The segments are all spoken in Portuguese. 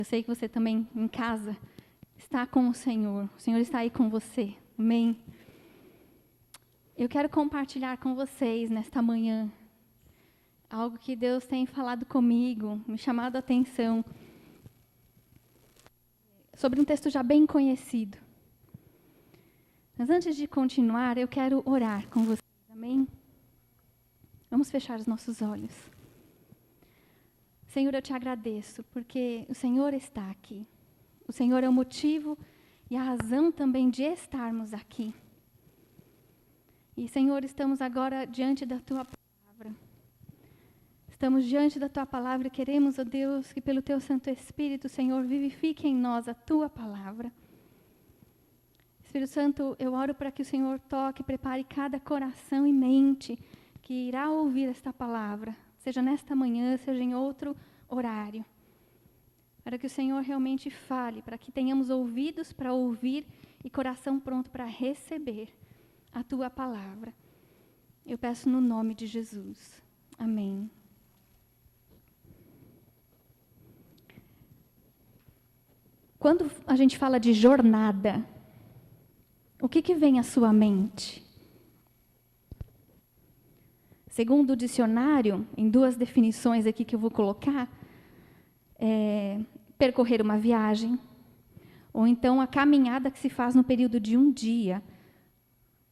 Eu sei que você também, em casa, está com o Senhor está aí com você, amém? Eu quero compartilhar com vocês, nesta manhã, algo que Deus tem falado comigo, me chamado a atenção, sobre um texto já bem conhecido. Mas antes de continuar, eu quero orar com vocês, amém? Vamos fechar os nossos olhos. Senhor, eu te agradeço, porque o Senhor está aqui. O Senhor é o motivo e a razão também de estarmos aqui. E, Senhor, estamos agora diante da Tua palavra. Estamos diante da Tua palavra e queremos, ó Deus, que pelo Teu Santo Espírito, Senhor, vivifique em nós a Tua palavra. Espírito Santo, eu oro para que o Senhor toque, prepare cada coração e mente que irá ouvir esta palavra, seja nesta manhã, seja em outro horário. Para que o Senhor realmente fale, para que tenhamos ouvidos para ouvir e coração pronto para receber a Tua palavra. Eu peço no nome de Jesus. Amém. Quando a gente fala de jornada, o que vem à sua mente? Segundo o dicionário, em duas definições aqui que eu vou colocar, percorrer uma viagem, ou então a caminhada que se faz no período de um dia,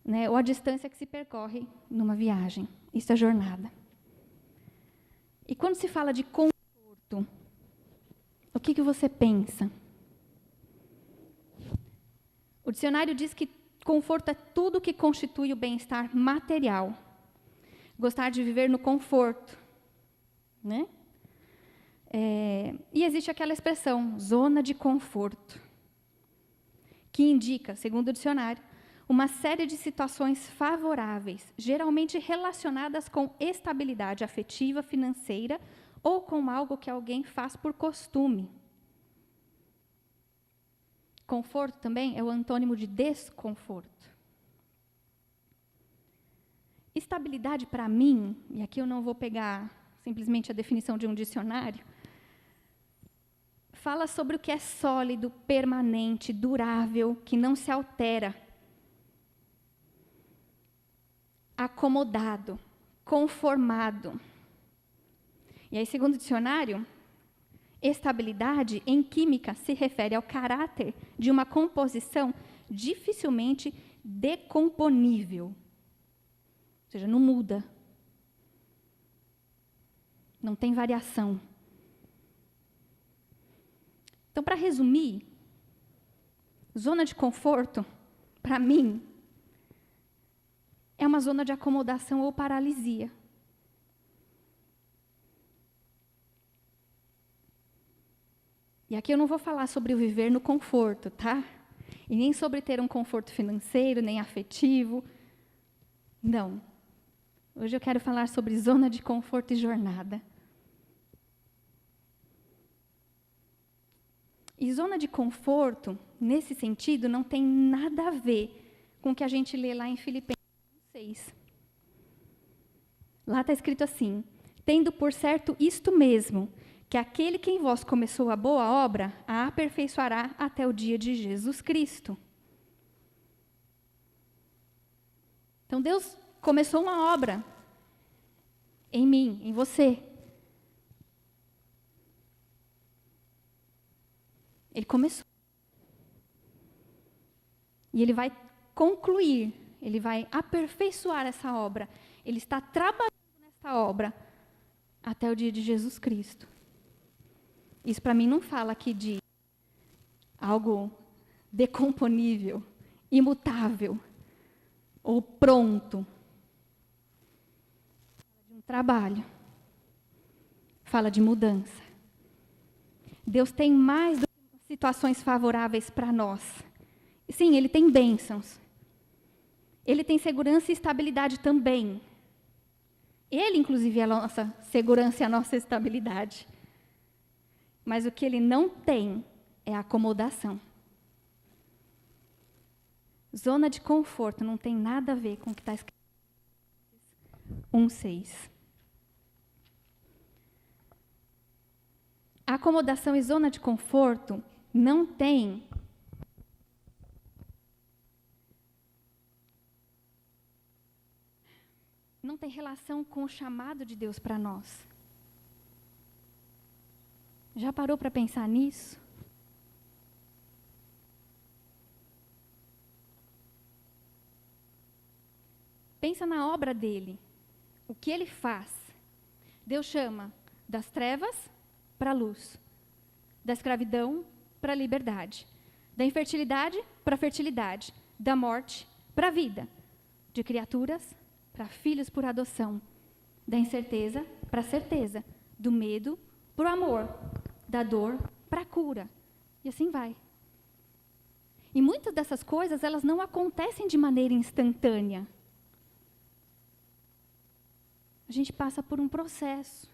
né, ou a distância que se percorre numa viagem. Isso é jornada. E quando se fala de conforto, o que você pensa? O dicionário diz que conforto é tudo que constitui o bem-estar material. Gostar de viver no conforto, né? E existe aquela expressão, zona de conforto, que indica, segundo o dicionário, uma série de situações favoráveis, geralmente relacionadas com estabilidade afetiva, financeira, ou com algo que alguém faz por costume. Conforto também é o antônimo de desconforto. Estabilidade, para mim, e aqui eu não vou pegar simplesmente a definição de um dicionário, fala sobre o que é sólido, permanente, durável, que não se altera. Acomodado, conformado. E aí, segundo o dicionário, estabilidade em química se refere ao caráter de uma composição dificilmente decomponível. Ou seja, não muda. Não tem variação. Então, para resumir, zona de conforto, para mim, é uma zona de acomodação ou paralisia. E aqui eu não vou falar sobre o viver no conforto, tá? E nem sobre ter um conforto financeiro, nem afetivo. Não. Hoje eu quero falar sobre zona de conforto e jornada. E zona de conforto, nesse sentido, não tem nada a ver com o que a gente lê lá em Filipenses 6. Lá está escrito assim: tendo por certo isto mesmo, que aquele que em vós começou a boa obra, a aperfeiçoará até o dia de Jesus Cristo. Então Deus começou uma obra em mim, em você. Ele começou. E Ele vai concluir, Ele vai aperfeiçoar essa obra. Ele está trabalhando nessa obra até o dia de Jesus Cristo. Isso para mim não fala aqui de algo decomponível, imutável ou pronto. Fala de um trabalho. Fala de mudança. Deus tem mais do que situações favoráveis para nós. Sim, Ele tem bênçãos. Ele tem segurança e estabilidade também. Ele, inclusive, é a nossa segurança e a nossa estabilidade. Mas o que Ele não tem é acomodação. Zona de conforto não tem nada a ver com o que está escrito em 1:6. A acomodação e zona de conforto não tem relação com o chamado de Deus para nós. Já parou para pensar nisso? Pensa na obra dele. O que ele faz? Deus chama das trevas para a luz, da escravidão para a liberdade, da infertilidade para a fertilidade, da morte para a vida, de criaturas para filhos por adoção, da incerteza para a certeza, do medo para o amor, da dor para a cura. E assim vai. E muitas dessas coisas, elas não acontecem de maneira instantânea. A gente passa por um processo.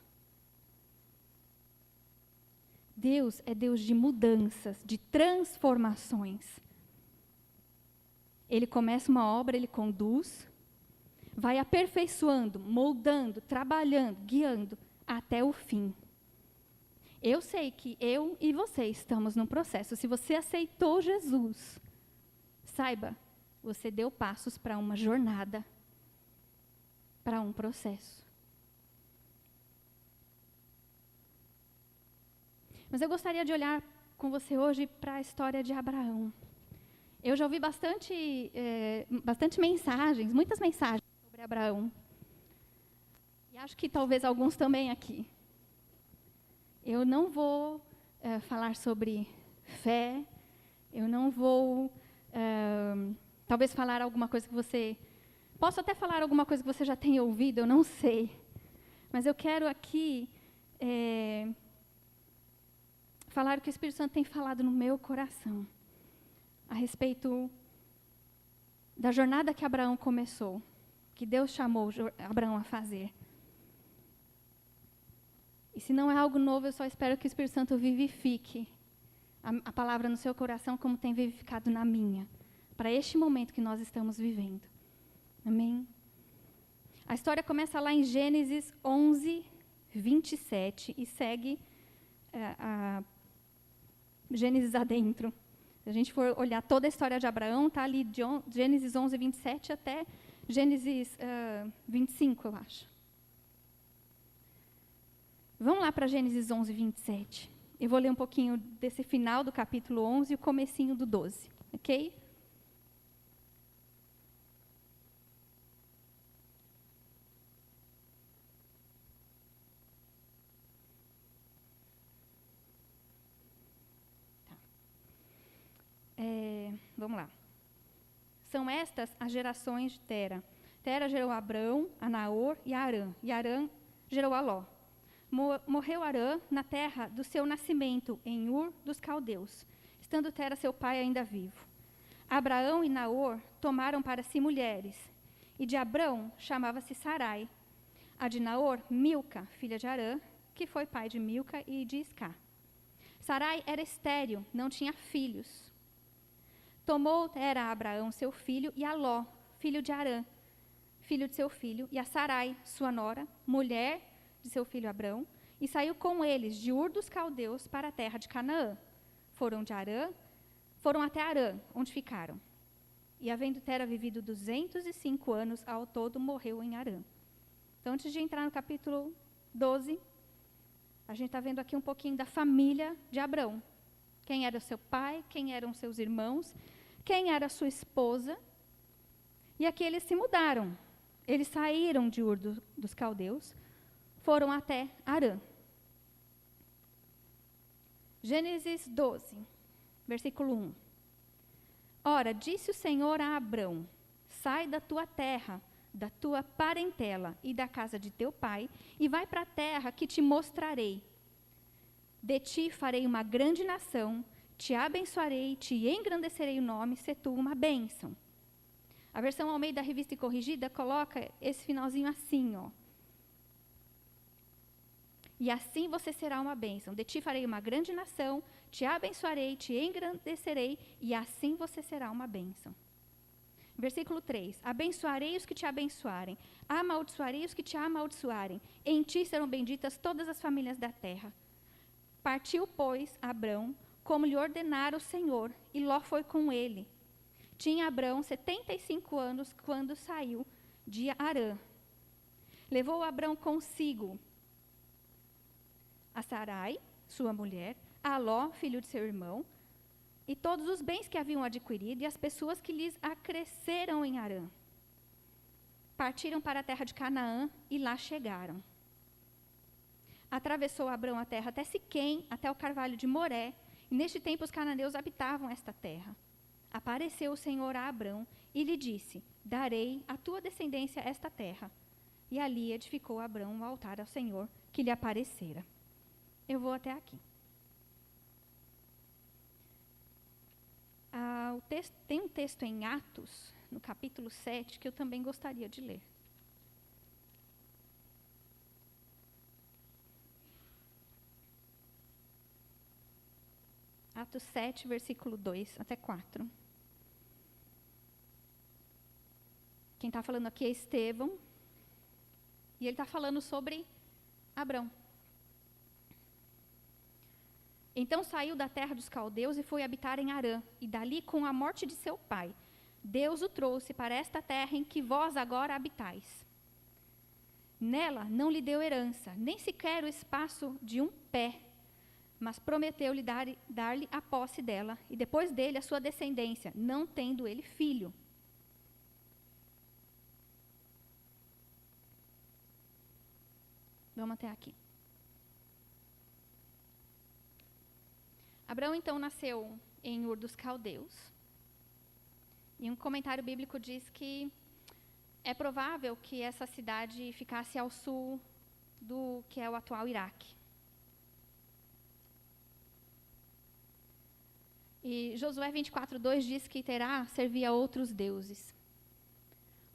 Deus é Deus de mudanças, de transformações. Ele começa uma obra, ele conduz, vai aperfeiçoando, moldando, trabalhando, guiando até o fim. Eu sei que eu e você estamos num processo. Se você aceitou Jesus, saiba, você deu passos para uma jornada, para um processo. Mas eu gostaria de olhar com você hoje para a história de Abraão. Eu já ouvi bastante mensagens, muitas mensagens sobre Abraão. E acho que talvez alguns também aqui. Eu não vou falar sobre fé, eu não vou, talvez falar alguma coisa que você... Posso até falar alguma coisa que você já tenha ouvido, eu não sei. Mas eu quero aqui falar o que o Espírito Santo tem falado no meu coração a respeito da jornada que Abraão começou, que Deus chamou Abraão a fazer. E se não é algo novo, eu só espero que o Espírito Santo vivifique a palavra no seu coração como tem vivificado na minha, para este momento que nós estamos vivendo. Amém? A história começa lá em Gênesis 11, 27 e segue Gênesis adentro. Se a gente for olhar toda a história de Abraão, está ali de Gênesis 11, 27 até Gênesis 25, eu acho. Vamos lá para Gênesis 11, 27. Eu vou ler um pouquinho desse final do capítulo 11 e o comecinho do 12, ok? Vamos lá. São estas as gerações de Tera. Tera gerou Abrão, a Naor e a Arã. E Arã gerou a Ló. Morreu Arã na terra do seu nascimento, em Ur dos Caldeus, estando Tera, seu pai, ainda vivo. Abraão e Naor tomaram para si mulheres, e de Abrão chamava-se Sarai. A de Naor, Milca, filha de Arã, que foi pai de Milca e de Iscá. Sarai era estéril, não tinha filhos. Tomou Tera a Abraão, seu filho, e a Ló, filho de Arã, filho de seu filho, e a Sarai, sua nora, mulher de seu filho Abrão, e saiu com eles de Ur dos Caldeus para a terra de Canaã. Foram até Arã, onde ficaram. E havendo Tera vivido 205 anos, ao todo morreu em Arã. Então, antes de entrar no capítulo 12, a gente está vendo aqui um pouquinho da família de Abrão. Quem era o seu pai, quem eram seus irmãos, quem era a sua esposa. E aqui eles se mudaram. Eles saíram de Ur dos Caldeus, foram até Arã. Gênesis 12, versículo 1. Ora, disse o Senhor a Abrão: sai da tua terra, da tua parentela e da casa de teu pai, e vai para a terra que te mostrarei. De ti farei uma grande nação, te abençoarei, te engrandecerei o nome, se tu uma bênção. A versão Almeida Revista e Corrigida coloca esse finalzinho assim, ó. E assim você será uma bênção. De ti farei uma grande nação, te abençoarei, te engrandecerei, e assim você será uma bênção. Versículo 3. Abençoarei os que te abençoarem, amaldiçoarei os que te amaldiçoarem. Em ti serão benditas todas as famílias da terra. Partiu, pois, Abrão, como lhe ordenara o Senhor, e Ló foi com ele. Tinha Abrão 75 anos quando saiu de Harã. Levou Abrão consigo a Sarai, sua mulher, a Ló, filho de seu irmão, e todos os bens que haviam adquirido e as pessoas que lhes acresceram em Harã. Partiram para a terra de Canaã e lá chegaram. Atravessou Abrão a terra até Siquém, até o carvalho de Moré, e neste tempo os cananeus habitavam esta terra. Apareceu o Senhor a Abrão e lhe disse: darei à tua descendência esta terra. E ali edificou Abrão um altar ao Senhor que lhe aparecera. Eu vou até aqui. Tem um texto em Atos, no capítulo 7, que eu também gostaria de ler. Atos 7, versículo 2 até 4. Quem está falando aqui é Estevão. E ele está falando sobre Abrão. Então saiu da terra dos caldeus e foi habitar em Harã. E dali, com a morte de seu pai, Deus o trouxe para esta terra em que vós agora habitais. Nela não lhe deu herança, nem sequer o espaço de um pé, mas prometeu-lhe dar-lhe a posse dela, e depois dele a sua descendência, não tendo ele filho. Vamos até aqui. Abrão, então, nasceu em Ur dos Caldeus. E um comentário bíblico diz que é provável que essa cidade ficasse ao sul do que é o atual Iraque. E Josué 24:2 diz que Terá servia a outros deuses.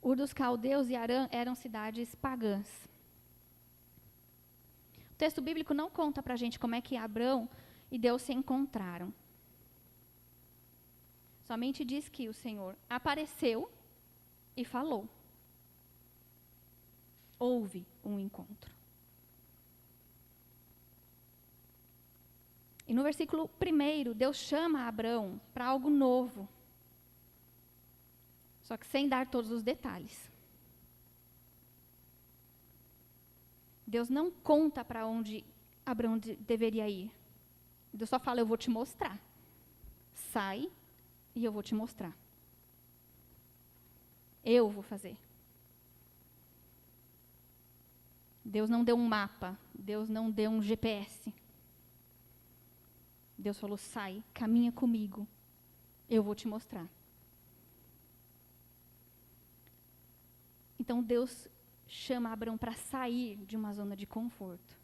Ur dos Caldeus e Harã eram cidades pagãs. O texto bíblico não conta para a gente como é que Abrão e Deus se encontraram. Somente diz que o Senhor apareceu e falou. Houve um encontro. E no versículo 1, Deus chama Abrão para algo novo. Só que sem dar todos os detalhes. Deus não conta para onde Abrão deveria ir. Deus só fala: eu vou te mostrar. Sai e eu vou te mostrar. Eu vou fazer. Deus não deu um mapa. Deus não deu um GPS. Deus falou: sai, caminha comigo. Eu vou te mostrar. Então Deus chama Abrão para sair de uma zona de conforto.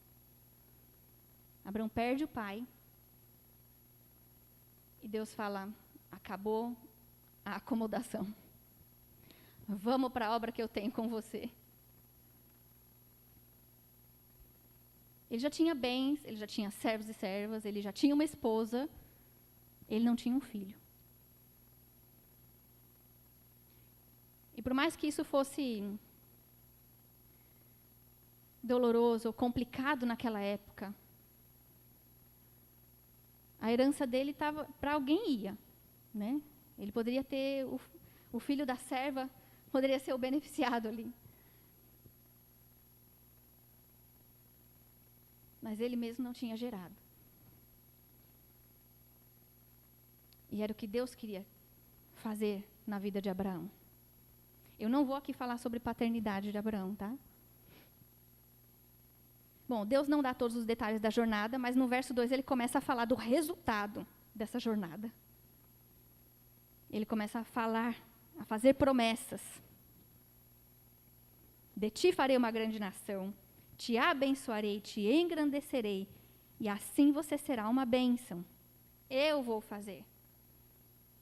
Abrão perde o pai. E Deus fala: acabou a acomodação. Vamos para a obra que eu tenho com você. Ele já tinha bens, ele já tinha servos e servas, ele já tinha uma esposa, ele não tinha um filho. E por mais que isso fosse doloroso ou complicado naquela época, a herança dele estava para alguém ia, né? Ele poderia ter o filho da serva, poderia ser o beneficiado ali. Mas ele mesmo não tinha gerado. E era o que Deus queria fazer na vida de Abraão. Eu não vou aqui falar sobre paternidade de Abraão, tá? Bom, Deus não dá todos os detalhes da jornada, mas no verso 2 ele começa a falar do resultado dessa jornada. Ele começa a falar, a fazer promessas. De ti farei uma grande nação, te abençoarei, te engrandecerei, e assim você será uma bênção. Eu vou fazer.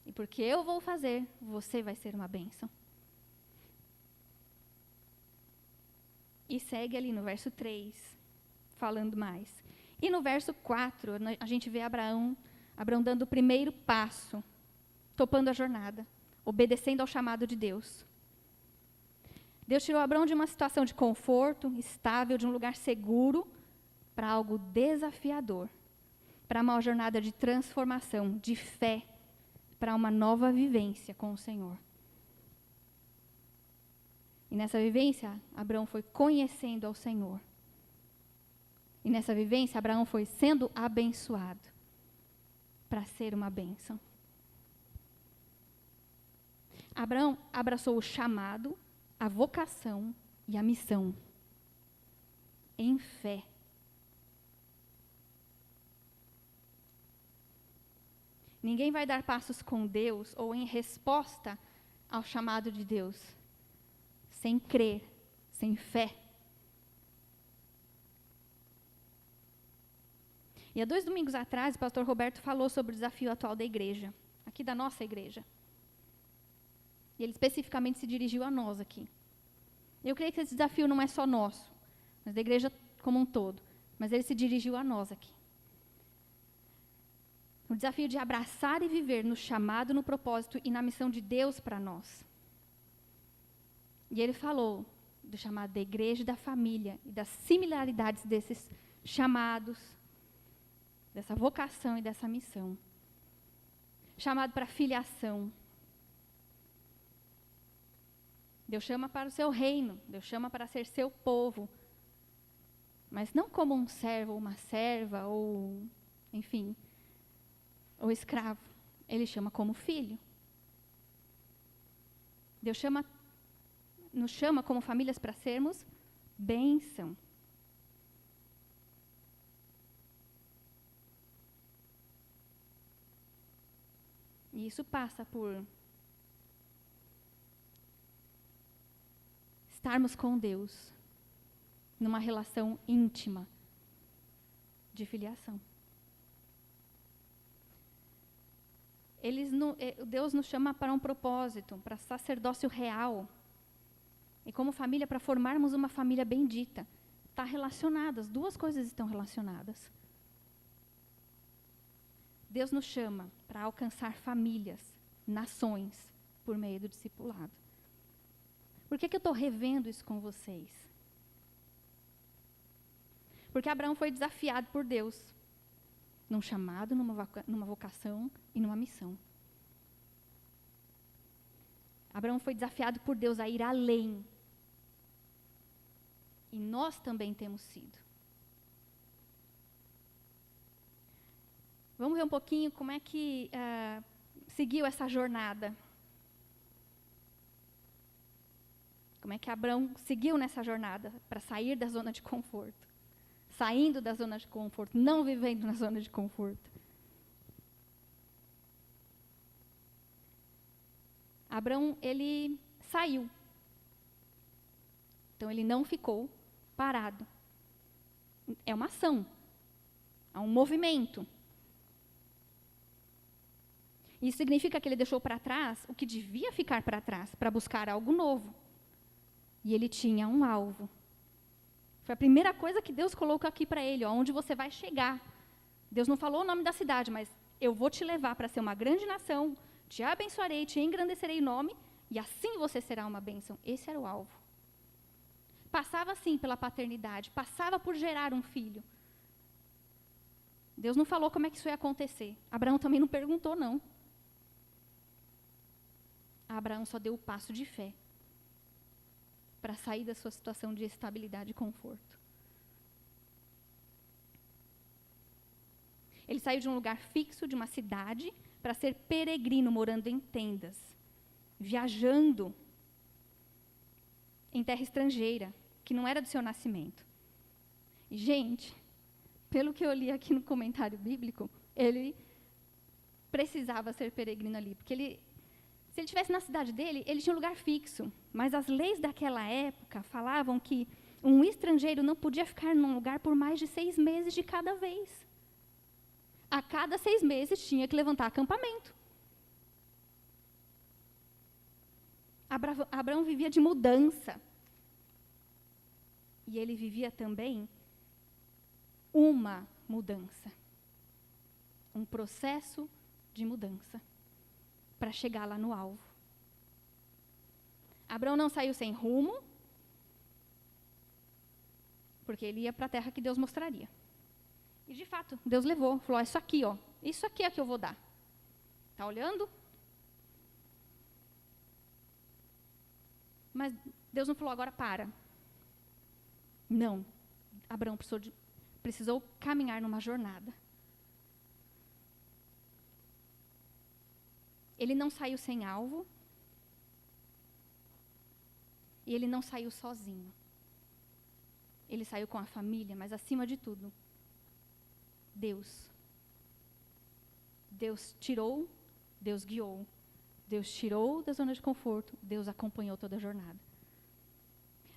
E porque eu vou fazer, você vai ser uma bênção. E segue ali no verso 3. Falando mais. E no verso 4, a gente vê Abraão dando o primeiro passo, topando a jornada, obedecendo ao chamado de Deus. Deus tirou Abraão de uma situação de conforto, estável, de um lugar seguro, para algo desafiador. para uma jornada de transformação, de fé, para uma nova vivência com o Senhor. E nessa vivência, Abraão foi conhecendo ao Senhor. E nessa vivência, Abraão foi sendo abençoado para ser uma bênção. Abraão abraçou o chamado, a vocação e a missão em fé. Ninguém vai dar passos com Deus ou em resposta ao chamado de Deus sem crer, sem fé. E há 2 domingos atrás, o pastor Roberto falou sobre o desafio atual da igreja, aqui da nossa igreja. E ele especificamente se dirigiu a nós aqui. Eu creio que esse desafio não é só nosso, mas da igreja como um todo. Mas ele se dirigiu a nós aqui. O desafio de abraçar e viver no chamado, no propósito e na missão de Deus para nós. E ele falou do chamado da igreja e da família, e das similaridades desses chamados, dessa vocação e dessa missão. Chamado para filiação. Deus chama para o seu reino, Deus chama para ser seu povo. Mas não como um servo, ou uma serva, ou, enfim, ou escravo. Ele chama como filho. Deus nos chama como famílias para sermos bênção. E isso passa por estarmos com Deus numa relação íntima de filiação. Deus nos chama para um propósito, para sacerdócio real. E como família, para formarmos uma família bendita. Está relacionado, as duas coisas estão relacionadas. Deus nos chama para alcançar famílias, nações, por meio do discipulado. Por que eu estou revendo isso com vocês? Porque Abraão foi desafiado por Deus, num chamado, numa vocação e numa missão. Abraão foi desafiado por Deus a ir além. E nós também temos sido. Vamos ver um pouquinho como é que seguiu essa jornada. Como é que Abraão seguiu nessa jornada para sair da zona de conforto. Saindo da zona de conforto, não vivendo na zona de conforto. Abraão, ele saiu. Então, ele não ficou parado. É uma ação. É um movimento. Isso significa que ele deixou para trás o que devia ficar para trás, para buscar algo novo. E ele tinha um alvo. Foi a primeira coisa que Deus colocou aqui para ele, onde você vai chegar. Deus não falou o nome da cidade, mas eu vou te levar para ser uma grande nação, te abençoarei, te engrandecerei em nome, e assim você será uma bênção. Esse era o alvo. Passava, sim, pela paternidade, passava por gerar um filho. Deus não falou como é que isso ia acontecer. Abraão também não perguntou, não. Abraão só deu o passo de fé para sair da sua situação de estabilidade e conforto. Ele saiu de um lugar fixo, de uma cidade, para ser peregrino, morando em tendas, viajando em terra estrangeira, que não era do seu nascimento. E, gente, pelo que eu li aqui no comentário bíblico, ele precisava ser peregrino ali, porque se ele estivesse na cidade dele, ele tinha um lugar fixo. Mas as leis daquela época falavam que um estrangeiro não podia ficar num lugar por mais de 6 meses de cada vez. A cada 6 meses tinha que levantar acampamento. Abraão vivia de mudança. E ele vivia também uma mudança. Um processo de mudança. Para chegar lá no alvo. Abraão não saiu sem rumo, porque ele ia para a terra que Deus mostraria. E de fato, Deus levou, falou, isso aqui, ó, isso aqui é que eu vou dar. Está olhando? Mas Deus não falou, agora para. Não. Abraão precisou caminhar numa jornada. Ele não saiu sem alvo. E ele não saiu sozinho. Ele saiu com a família, mas acima de tudo, Deus. Deus tirou, Deus guiou. Deus tirou da zona de conforto, Deus acompanhou toda a jornada.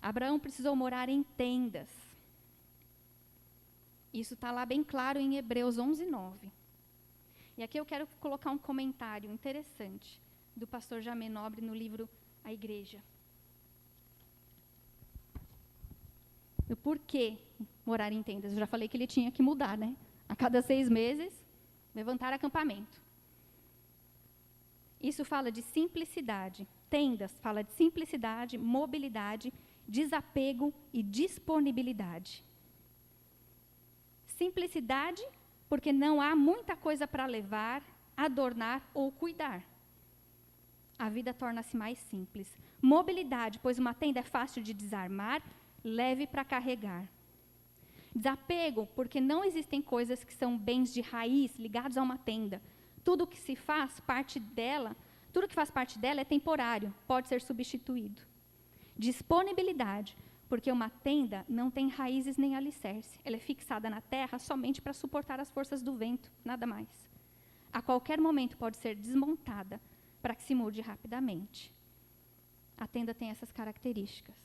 Abraão precisou morar em tendas. Isso está lá bem claro em Hebreus 11:9. E aqui eu quero colocar um comentário interessante do pastor Jamé Nobre no livro A Igreja. O porquê morar em tendas. Eu já falei que ele tinha que mudar, né? A cada 6 meses, levantar acampamento. Isso fala de simplicidade. Tendas fala de simplicidade, mobilidade, desapego e disponibilidade. Simplicidade, porque não há muita coisa para levar, adornar ou cuidar. A vida torna-se mais simples. Mobilidade, pois uma tenda é fácil de desarmar, leve para carregar. Desapego, porque não existem coisas que são bens de raiz ligados a uma tenda. Tudo que faz parte dela é temporário, pode ser substituído. Disponibilidade, porque uma tenda não tem raízes nem alicerce. Ela é fixada na terra somente para suportar as forças do vento, nada mais. A qualquer momento pode ser desmontada para que se mude rapidamente. A tenda tem essas características: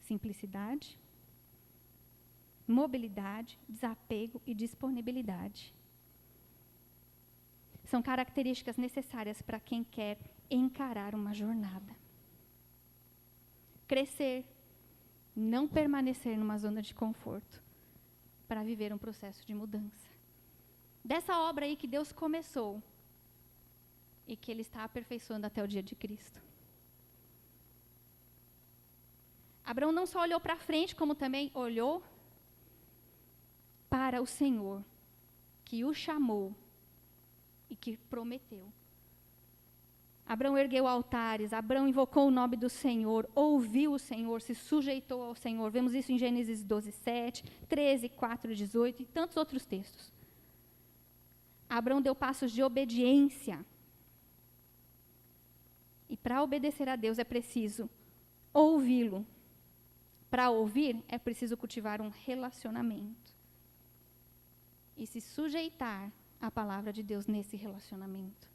simplicidade, mobilidade, desapego e disponibilidade. São características necessárias para quem quer encarar uma jornada. Crescer, não permanecer numa zona de conforto, para viver um processo de mudança. Dessa obra aí que Deus começou e que Ele está aperfeiçoando até o dia de Cristo. Abraão não só olhou para frente, como também olhou para o Senhor, que o chamou e que prometeu. Abraão ergueu altares, Abraão invocou o nome do Senhor, ouviu o Senhor, se sujeitou ao Senhor. Vemos isso em Gênesis 12:7, 13:4-18 e tantos outros textos. Abraão deu passos de obediência. E para obedecer a Deus é preciso ouvi-lo. Para ouvir, é preciso cultivar um relacionamento. E se sujeitar à palavra de Deus nesse relacionamento.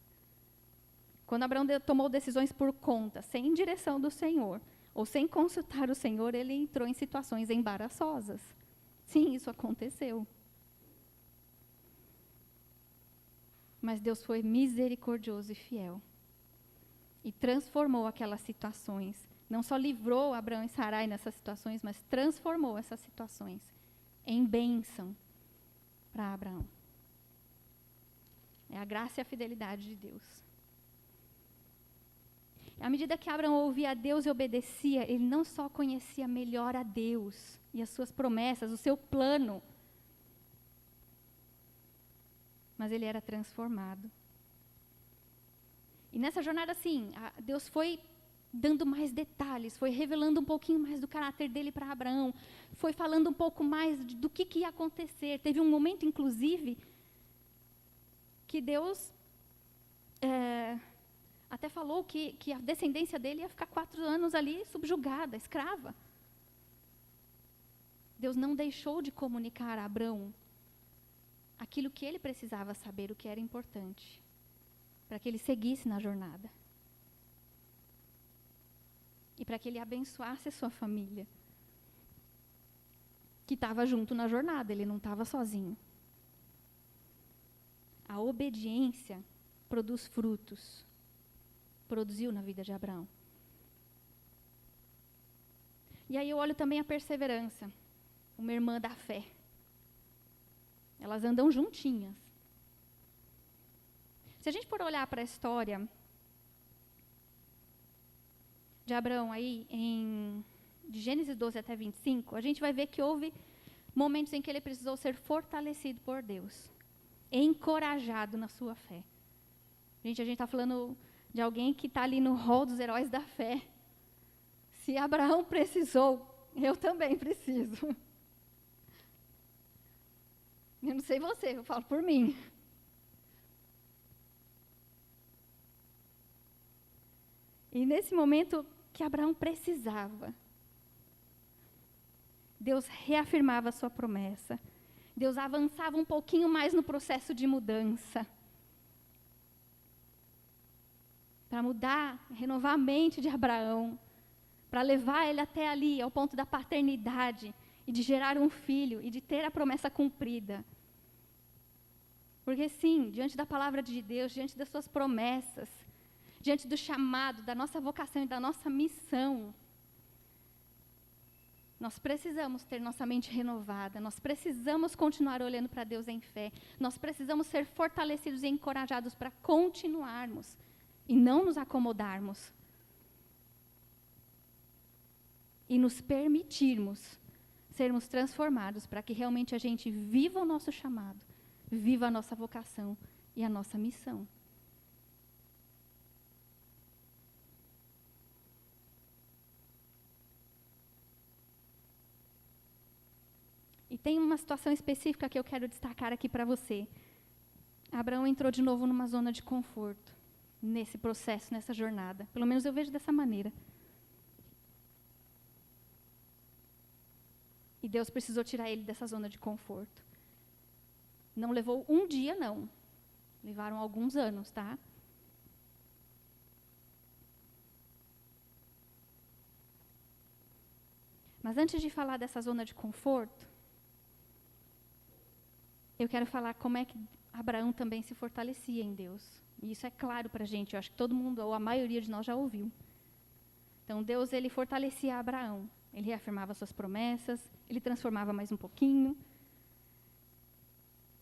Quando Abraão tomou decisões por conta, sem direção do Senhor, ou sem consultar o Senhor, ele entrou em situações embaraçosas. Sim, isso aconteceu. Mas Deus foi misericordioso e fiel. E transformou aquelas situações. Não só livrou Abraão e Sarai nessas situações, mas transformou essas situações em bênção para Abraão. É a graça e a fidelidade de Deus. À medida que Abraão ouvia a Deus e obedecia, ele não só conhecia melhor a Deus e as suas promessas, o seu plano, mas ele era transformado. E nessa jornada, assim, Deus foi dando mais detalhes, foi revelando um pouquinho mais do caráter dele para Abraão, foi falando um pouco mais do que ia acontecer. Teve um momento, inclusive, que Deus até falou que a descendência dele ia ficar 4 anos ali subjugada, escrava. Deus não deixou de comunicar a Abraão aquilo que ele precisava saber, o que era importante, para que ele seguisse na jornada. E para que ele abençoasse a sua família, que estava junto na jornada, ele não estava sozinho. A obediência produz frutos. Produziu na vida de Abraão. E aí eu olho também a perseverança, uma irmã da fé. Elas andam juntinhas. Se a gente for olhar para a história de Abraão aí, de Gênesis 12 até 25, a gente vai ver que houve momentos em que ele precisou ser fortalecido por Deus, encorajado na sua fé. Gente, a gente está falando de alguém que está ali no rol dos heróis da fé. Se Abraão precisou, eu também preciso. Eu não sei você, eu falo por mim. E nesse momento que Abraão precisava, Deus reafirmava a sua promessa. Deus avançava um pouquinho mais no processo de mudança. Para mudar, renovar a mente de Abraão. Para levar ele até ali, ao ponto da paternidade. E de gerar um filho. E de ter a promessa cumprida. Porque sim, diante da palavra de Deus, diante das suas promessas, diante do chamado, da nossa vocação e da nossa missão, nós precisamos ter nossa mente renovada, nós precisamos continuar olhando para Deus em fé, nós precisamos ser fortalecidos e encorajados para continuarmos e não nos acomodarmos. E nos permitirmos sermos transformados para que realmente a gente viva o nosso chamado, viva a nossa vocação e a nossa missão. E tem uma situação específica que eu quero destacar aqui para você. Abraão entrou de novo numa zona de conforto, nesse processo, nessa jornada. Pelo menos eu vejo dessa maneira. E Deus precisou tirar ele dessa zona de conforto. Não levou um dia, não. Levaram alguns anos, tá? Mas antes de falar dessa zona de conforto, eu quero falar como é que Abraão também se fortalecia em Deus. E isso é claro para a gente, eu acho que todo mundo, ou a maioria de nós já ouviu. Então, Deus, ele fortalecia Abraão. Ele reafirmava suas promessas, ele transformava mais um pouquinho.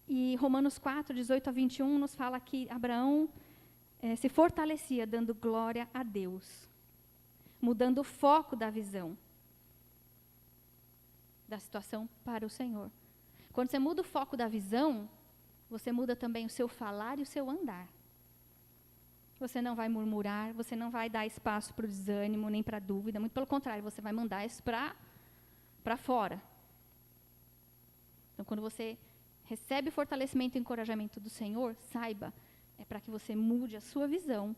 E Romanos 4, 18 a 21 nos fala que Abraão se fortalecia dando glória a Deus, mudando o foco da visão da situação para o Senhor. Quando você muda o foco da visão, você muda também o seu falar e o seu andar. Você não vai murmurar, você não vai dar espaço para o desânimo, nem para a dúvida. Muito pelo contrário, você vai mandar isso para fora. Então, quando você recebe o fortalecimento e encorajamento do Senhor, saiba, é para que você mude a sua visão,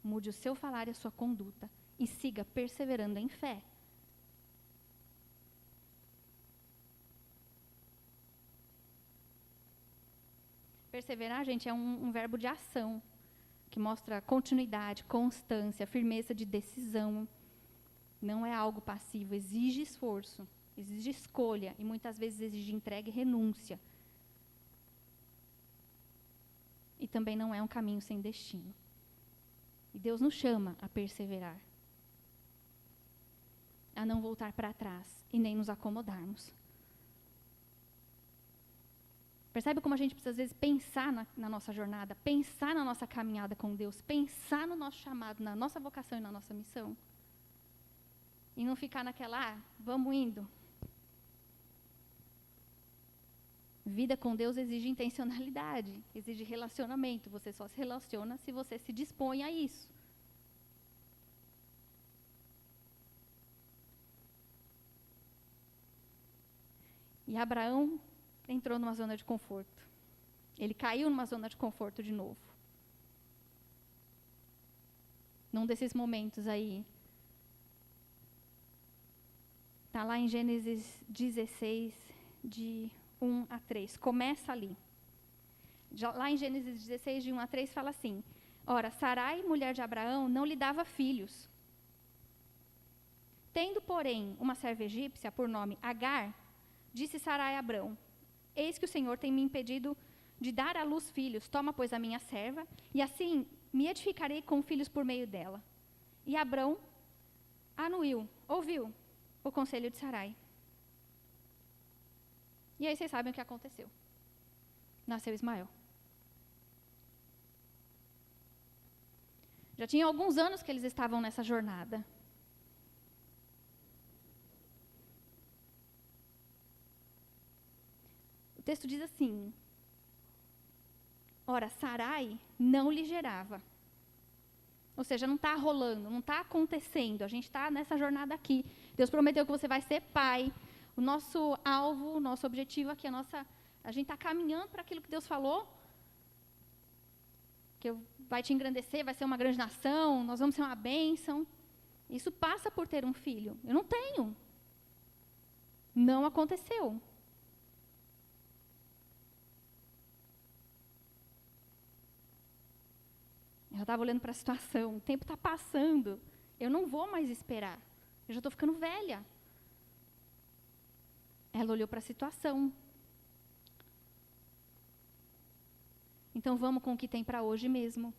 mude o seu falar e a sua conduta, e siga perseverando em fé. Perseverar, gente, é um verbo de ação, que mostra continuidade, constância, firmeza de decisão. Não é algo passivo, exige esforço, exige escolha, e muitas vezes exige entrega e renúncia. E também não é um caminho sem destino. E Deus nos chama a perseverar, a não voltar para trás e nem nos acomodarmos. Percebe como a gente precisa, às vezes, pensar na nossa jornada, pensar na nossa caminhada com Deus, pensar no nosso chamado, na nossa vocação e na nossa missão? E não ficar naquela, vamos indo. Vida com Deus exige intencionalidade, exige relacionamento. Você só se relaciona se você se dispõe a isso. E Abraão entrou numa zona de conforto. Ele caiu numa zona de conforto de novo. Num desses momentos aí. Está lá em Gênesis 16, de 1 a 3. Começa ali. Lá em Gênesis 16, de 1 a 3, fala assim: Ora, Sarai, mulher de Abraão, não lhe dava filhos. Tendo, porém, uma serva egípcia, por nome Agar, disse Sarai a Abrão: Eis que o Senhor tem me impedido de dar à luz filhos. Toma, pois, a minha serva, e assim me edificarei com filhos por meio dela. E Abrão ouviu o conselho de Sarai. E aí vocês sabem o que aconteceu. Nasceu Ismael. Já tinha alguns anos que eles estavam nessa jornada. texto diz assim: ora, Sarai não lhe gerava. Ou seja, não está rolando, não está acontecendo. A gente está nessa jornada aqui. Deus prometeu que você vai ser pai. O nosso alvo, o nosso objetivo aqui, a gente está caminhando para aquilo que Deus falou, que vai te engrandecer, vai ser uma grande nação, nós vamos ser uma bênção. Isso passa por ter um filho. Eu não tenho. Não aconteceu. Eu estava olhando para a situação, o tempo está passando, eu não vou mais esperar, eu já estou ficando velha. Ela olhou para a situação. Então vamos com o que tem para hoje mesmo.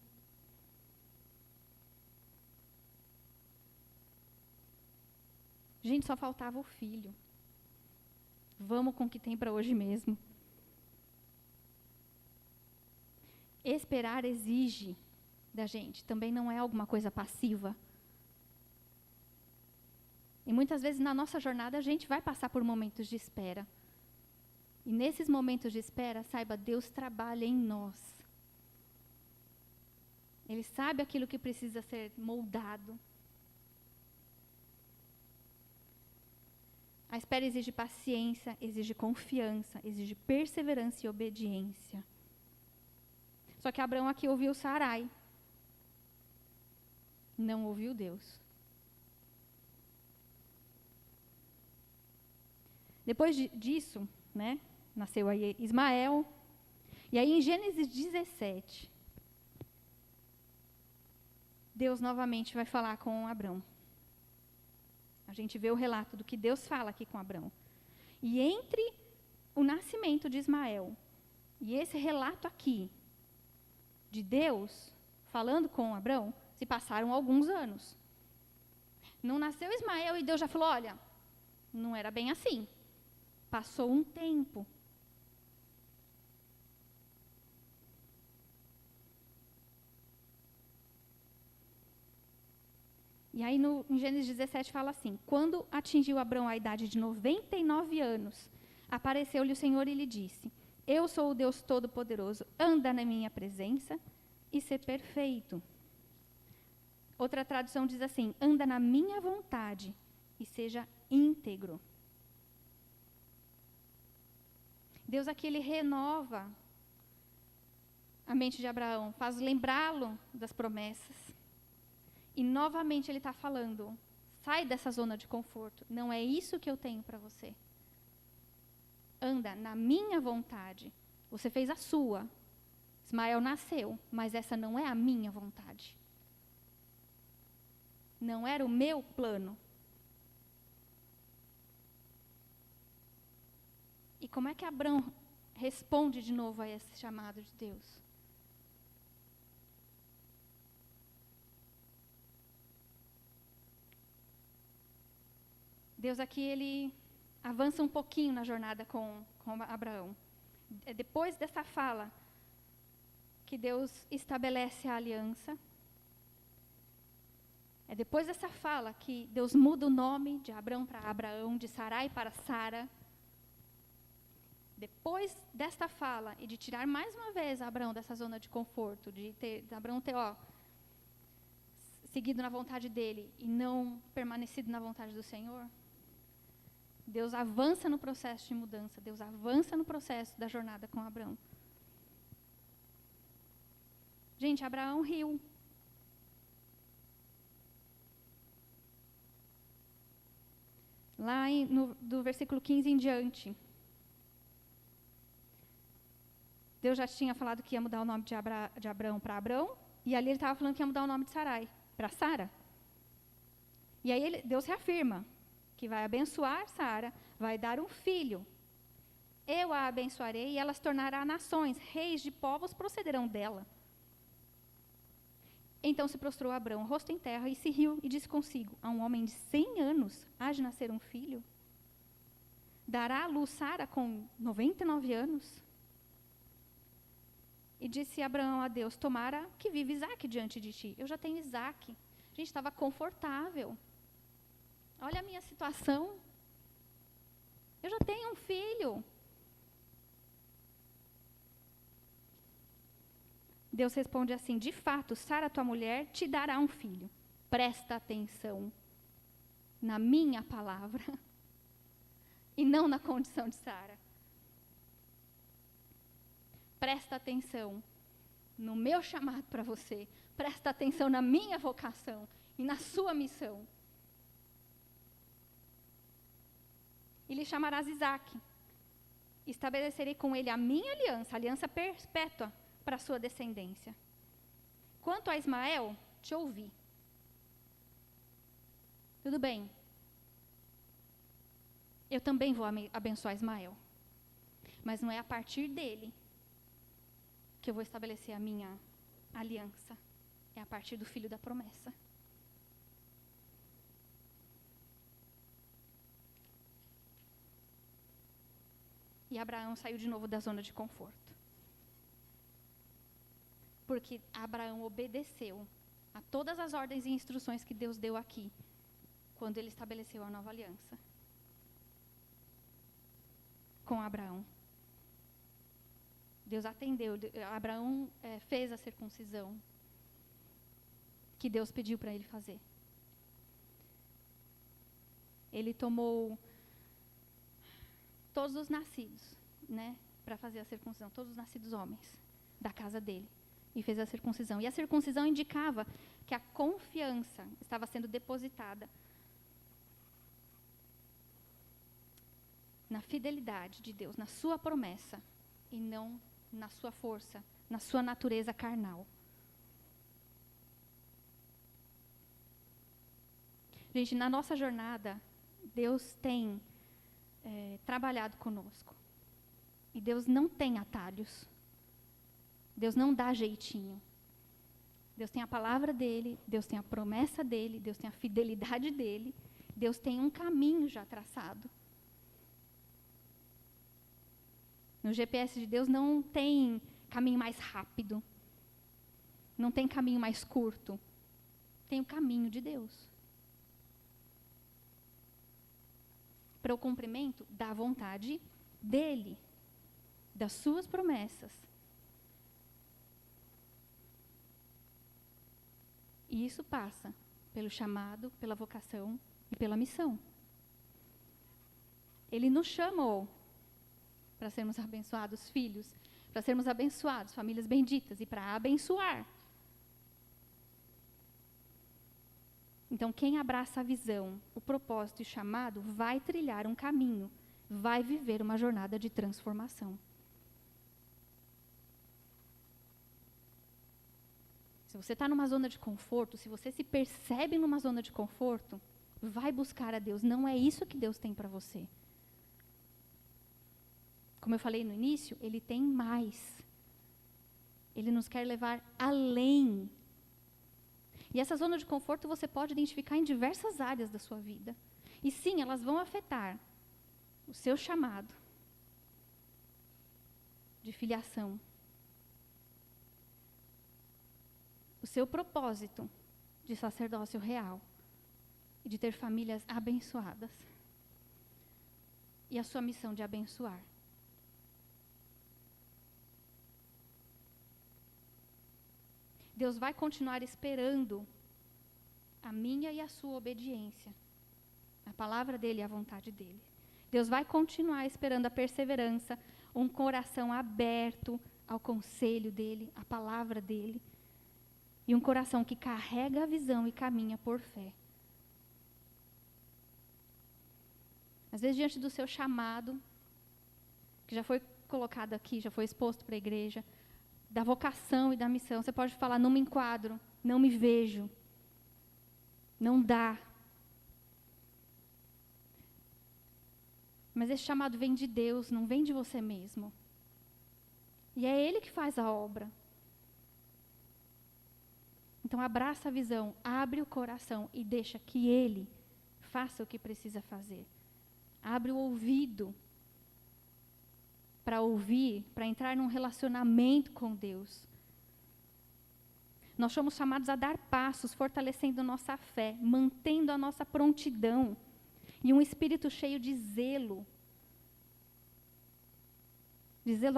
Gente, só faltava o filho. Vamos com o que tem para hoje mesmo. Esperar exige da gente, também não é alguma coisa passiva. E muitas vezes na nossa jornada a gente vai passar por momentos de espera. E nesses momentos de espera, saiba, Deus trabalha em nós. Ele sabe aquilo que precisa ser moldado. A espera exige paciência, exige confiança, exige perseverança e obediência. Só que Abraão aqui ouviu Sarai. Não ouviu Deus. Depois disso, né, nasceu aí Ismael. E aí em Gênesis 17, Deus novamente vai falar com Abraão. A gente vê o relato do que Deus fala aqui com Abraão. E entre o nascimento de Ismael e esse relato aqui de Deus falando com Abraão, se passaram alguns anos. Não nasceu Ismael e Deus já falou, olha, não era bem assim. Passou um tempo. E aí em Gênesis 17 fala assim: quando atingiu Abraão a idade de 99 anos, apareceu-lhe o Senhor e lhe disse: eu sou o Deus Todo-Poderoso, anda na minha presença e ser perfeito. Outra tradução diz assim: anda na minha vontade e seja íntegro. Deus aqui, ele renova a mente de Abraão, faz lembrá-lo das promessas. E novamente ele está falando, sai dessa zona de conforto, não é isso que eu tenho para você. Anda na minha vontade, você fez a sua. Ismael nasceu, mas essa não é a minha vontade. Não era o meu plano. E como é que Abraão responde de novo a esse chamado de Deus? Deus aqui, ele avança um pouquinho na jornada com Abraão. É depois dessa fala que Deus estabelece a aliança. É depois dessa fala que Deus muda o nome de Abraão para Abraão, de Sarai para Sara. Depois desta fala e de tirar mais uma vez Abraão dessa zona de conforto, de Abraão ter seguido na vontade dele e não permanecido na vontade do Senhor, Deus avança no processo de mudança, Deus avança no processo da jornada com Abraão. Gente, Abraão riu. Lá do versículo 15 em diante, Deus já tinha falado que ia mudar o nome de Abraão para Abrão, e ali ele estava falando que ia mudar o nome de Sarai para Sara. E aí Deus reafirma que vai abençoar Sara, vai dar um filho. Eu a abençoarei e ela se tornará nações, reis de povos procederão dela. Então se prostrou Abrão, rosto em terra, e se riu e disse consigo: a um homem de 100 anos há de nascer um filho? Dará à luz Sara com 99 anos? E disse Abraão a Deus: tomara que vive Isaque diante de ti. Eu já tenho Isaque. A gente estava confortável. Olha a minha situação. Eu já tenho um filho. Deus responde assim: de fato, Sara, tua mulher, te dará um filho. Presta atenção na minha palavra e não na condição de Sara. Presta atenção no meu chamado para você. Presta atenção na minha vocação e na sua missão. E lhe chamarás Isaque. Estabelecerei com ele a minha aliança, aliança perpétua para a sua descendência. Quanto a Ismael, te ouvi. Tudo bem. Eu também vou abençoar Ismael. Mas não é a partir dele que eu vou estabelecer a minha aliança. É a partir do filho da promessa. E Abraão saiu de novo da zona de conforto. Porque Abraão obedeceu a todas as ordens e instruções que Deus deu aqui, quando ele estabeleceu a nova aliança com Abraão. Deus atendeu, Abraão fez a circuncisão que Deus pediu para ele fazer. Ele tomou todos os nascidos, né, para fazer a circuncisão, todos os nascidos homens da casa dele, e fez a circuncisão. E a circuncisão indicava que a confiança estava sendo depositada na fidelidade de Deus, na sua promessa, e não na sua força, na sua natureza carnal. Gente, na nossa jornada, Deus tem trabalhado conosco. E Deus não tem atalhos. Deus não dá jeitinho. Deus tem a palavra dele, Deus tem a promessa dele, Deus tem a fidelidade dele, Deus tem um caminho já traçado. No GPS de Deus não tem caminho mais rápido, não tem caminho mais curto, tem o caminho de Deus. Para o cumprimento da vontade dele, das suas promessas. E isso passa pelo chamado, pela vocação e pela missão. Ele nos chamou para sermos abençoados filhos, para sermos abençoados, famílias benditas, e para abençoar. Então, quem abraça a visão, o propósito e o chamado, vai trilhar um caminho, vai viver uma jornada de transformação. Se você está numa zona de conforto, se você se percebe numa zona de conforto, vai buscar a Deus. Não é isso que Deus tem para você. Como eu falei no início, Ele tem mais. Ele nos quer levar além. E essa zona de conforto você pode identificar em diversas áreas da sua vida. E sim, elas vão afetar o seu chamado de filiação, o seu propósito de sacerdócio real e de ter famílias abençoadas, e a sua missão de abençoar. Deus vai continuar esperando a minha e a sua obediência, a palavra dele e a vontade dele. Deus vai continuar esperando a perseverança, um coração aberto ao conselho dele, à palavra dele, e um coração que carrega a visão e caminha por fé. Às vezes, diante do seu chamado, que já foi colocado aqui, já foi exposto para a igreja, da vocação e da missão, você pode falar: não me enquadro, não me vejo, não dá. Mas esse chamado vem de Deus, não vem de você mesmo. E é Ele que faz a obra. Então abraça a visão, abre o coração e deixa que Ele faça o que precisa fazer. Abre o ouvido para ouvir, para entrar num relacionamento com Deus. Nós somos chamados a dar passos, fortalecendo nossa fé, mantendo a nossa prontidão e um espírito cheio de zelo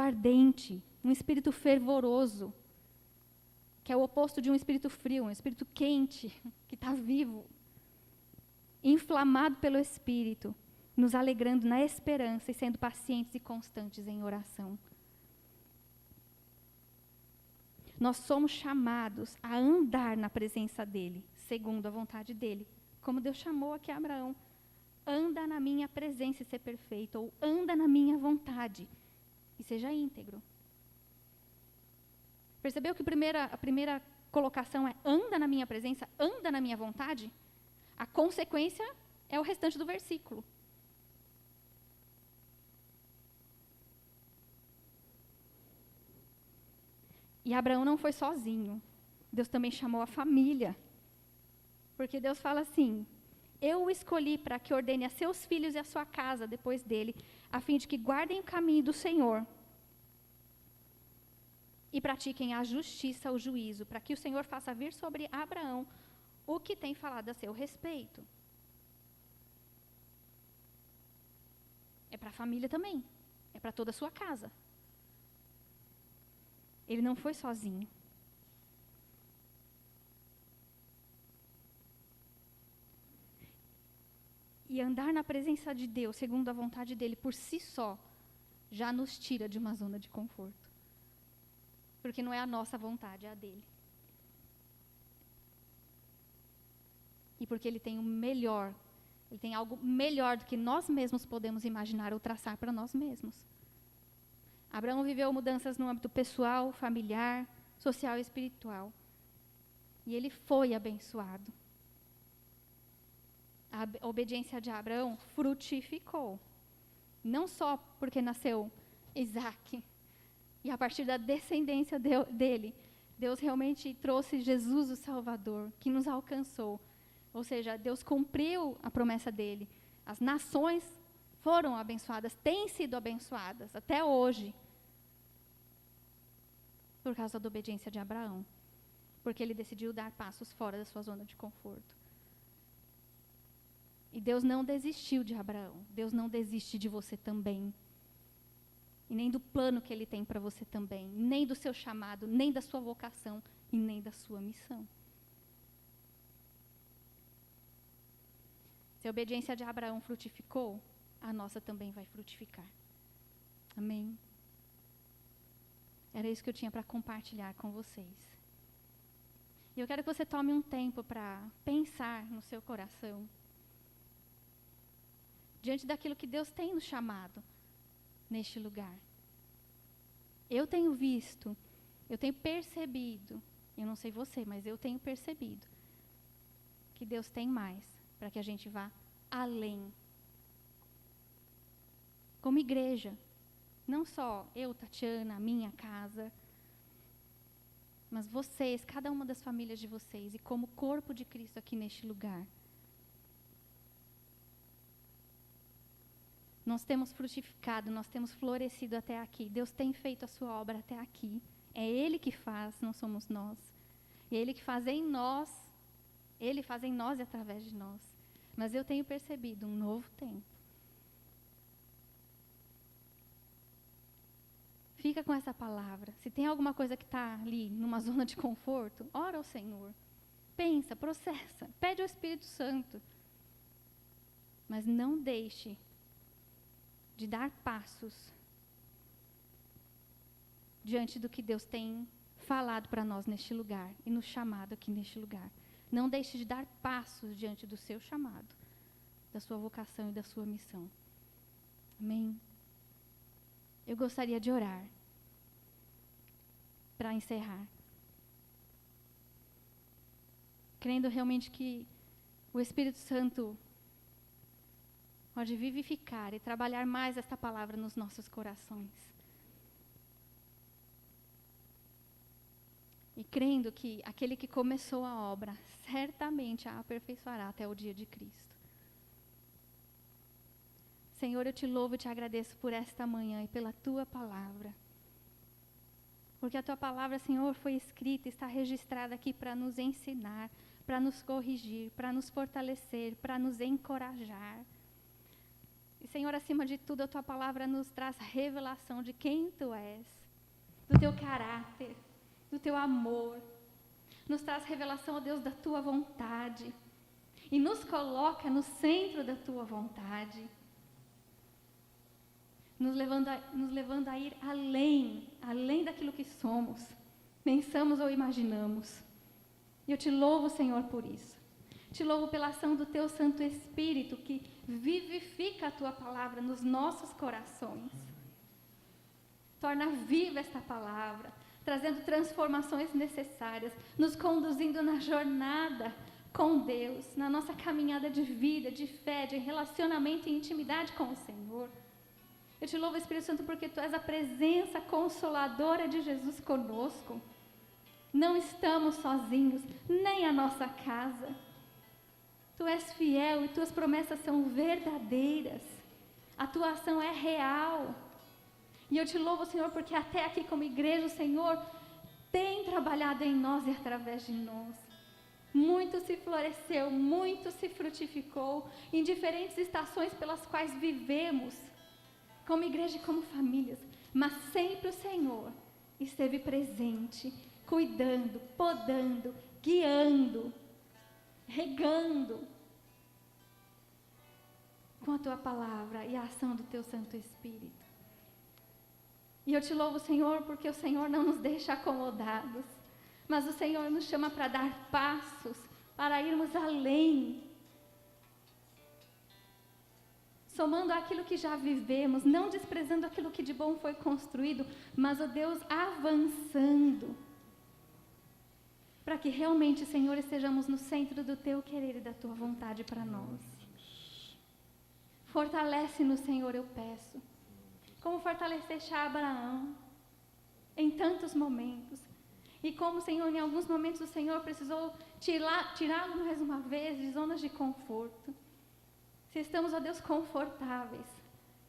ardente, um espírito fervoroso, que é o oposto de um espírito frio, um espírito quente, que está vivo, inflamado pelo Espírito, nos alegrando na esperança e sendo pacientes e constantes em oração. Nós somos chamados a andar na presença dEle, segundo a vontade dEle. Como Deus chamou aqui Abraão, anda na minha presença e ser perfeito, ou anda na minha vontade e seja íntegro. Percebeu que a primeira colocação é anda na minha presença, anda na minha vontade? A consequência é o restante do versículo. E Abraão não foi sozinho. Deus também chamou a família. Porque Deus fala assim: eu o escolhi para que ordene a seus filhos e a sua casa depois dele, a fim de que guardem o caminho do Senhor e pratiquem a justiça, o juízo, para que o Senhor faça vir sobre Abraão o que tem falado a seu respeito. É para a família também. É para toda a sua casa. Ele não foi sozinho. E andar na presença de Deus, segundo a vontade dele, por si só, já nos tira de uma zona de conforto. Porque não é a nossa vontade, é a dele. E porque ele tem o melhor, ele tem algo melhor do que nós mesmos podemos imaginar ou traçar para nós mesmos. Abraão viveu mudanças no âmbito pessoal, familiar, social e espiritual. E ele foi abençoado. A obediência de Abraão frutificou. Não só porque nasceu Isaac, e a partir da descendência dele, Deus realmente trouxe Jesus o Salvador, que nos alcançou. Ou seja, Deus cumpriu a promessa dele. As nações foram abençoadas, têm sido abençoadas até hoje, por causa da obediência de Abraão. Porque ele decidiu dar passos fora da sua zona de conforto. E Deus não desistiu de Abraão. Deus não desiste de você também. E nem do plano que ele tem para você também. Nem do seu chamado, nem da sua vocação e nem da sua missão. Se a obediência de Abraão frutificou, a nossa também vai frutificar. Amém? Era isso que eu tinha para compartilhar com vocês. E eu quero que você tome um tempo para pensar no seu coração. Diante daquilo que Deus tem nos chamado neste lugar. Eu tenho visto, eu tenho percebido, eu não sei você, mas eu tenho percebido que Deus tem mais para que a gente vá além. Como igreja, não só eu, Tatiana, a minha casa, mas vocês, cada uma das famílias de vocês, e como corpo de Cristo aqui neste lugar. Nós temos frutificado, nós temos florescido até aqui. Deus tem feito a sua obra até aqui. É Ele que faz, não somos nós. É Ele que faz em nós. Ele faz em nós e através de nós. Mas eu tenho percebido um novo tempo. Fica com essa palavra. Se tem alguma coisa que está ali, numa zona de conforto, ora ao Senhor. Pensa, processa, pede ao Espírito Santo. Mas não deixe de dar passos diante do que Deus tem falado para nós neste lugar e nos chamado aqui neste lugar. Não deixe de dar passos diante do seu chamado, da sua vocação e da sua missão. Amém? Eu gostaria de orar para encerrar. Crendo realmente que o Espírito Santo pode vivificar e trabalhar mais esta palavra nos nossos corações. E crendo que aquele que começou a obra, certamente a aperfeiçoará até o dia de Cristo. Senhor, eu te louvo e te agradeço por esta manhã e pela tua palavra. Porque a tua palavra, Senhor, foi escrita e está registrada aqui para nos ensinar, para nos corrigir, para nos fortalecer, para nos encorajar. E, Senhor, acima de tudo, a tua palavra nos traz revelação de quem tu és, do teu caráter, do teu amor, nos traz revelação, ó Deus, da tua vontade e nos coloca no centro da tua vontade, nos levando a ir além daquilo que somos, pensamos ou imaginamos. E eu te louvo, Senhor, por isso. Te louvo pela ação do teu Santo Espírito, que vivifica a tua palavra nos nossos corações. Torna viva esta palavra, trazendo transformações necessárias, nos conduzindo na jornada com Deus, na nossa caminhada de vida, de fé, de relacionamento e intimidade com o Senhor. Eu te louvo, Espírito Santo, porque tu és a presença consoladora de Jesus conosco. Não estamos sozinhos, nem a nossa casa. Tu és fiel e tuas promessas são verdadeiras. A tua ação é real. E eu te louvo, Senhor, porque até aqui como igreja o Senhor tem trabalhado em nós e através de nós. Muito se floresceu, muito se frutificou em diferentes estações pelas quais vivemos, como igreja e como famílias. Mas sempre o Senhor esteve presente, cuidando, podando, guiando, regando com a tua palavra e a ação do teu Santo Espírito. E eu te louvo, Senhor, porque o Senhor não nos deixa acomodados, mas o Senhor nos chama para dar passos, para irmos além, somando aquilo que já vivemos, não desprezando aquilo que de bom foi construído, mas, ó Deus, avançando, para que realmente, Senhor, estejamos no centro do teu querer e da tua vontade para nós. Fortalece-nos, Senhor, eu peço, como fortaleceste a Abraão em tantos momentos, e como, Senhor, em alguns momentos o Senhor precisou tirá-lo mais uma vez de zonas de conforto. Se estamos, ó Deus, confortáveis,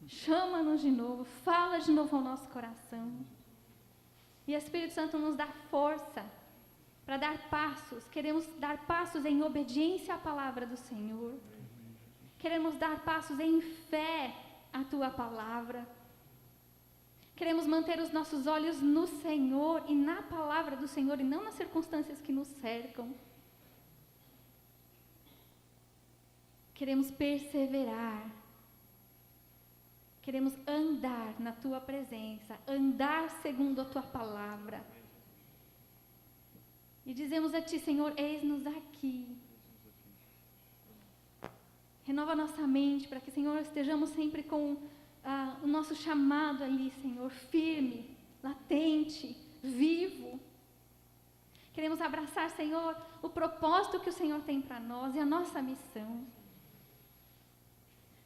chama-nos de novo, fala de novo ao nosso coração. E o Espírito Santo nos dá força para dar passos. Queremos dar passos em obediência à palavra do Senhor. Queremos dar passos em fé à tua palavra. Queremos manter os nossos olhos no Senhor e na palavra do Senhor e não nas circunstâncias que nos cercam. Queremos perseverar. Queremos andar na tua presença, andar segundo a tua palavra. E dizemos a ti, Senhor, eis-nos aqui. Renova nossa mente para que, Senhor, estejamos sempre com o nosso chamado ali, Senhor, firme, latente, vivo. Queremos abraçar, Senhor, o propósito que o Senhor tem para nós e a nossa missão.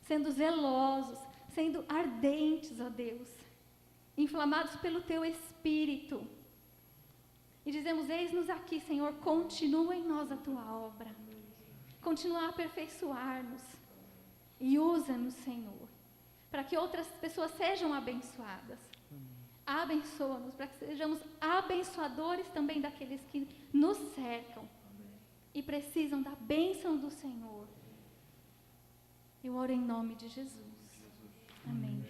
Sendo zelosos, sendo ardentes, ó Deus, inflamados pelo teu Espírito. E dizemos, eis-nos aqui, Senhor, continua em nós a tua obra. Continua a aperfeiçoar-nos. E usa-nos, Senhor, para que outras pessoas sejam abençoadas. Abençoa-nos, para que sejamos abençoadores também daqueles que nos cercam e precisam da bênção do Senhor. Eu oro em nome de Jesus. Amém.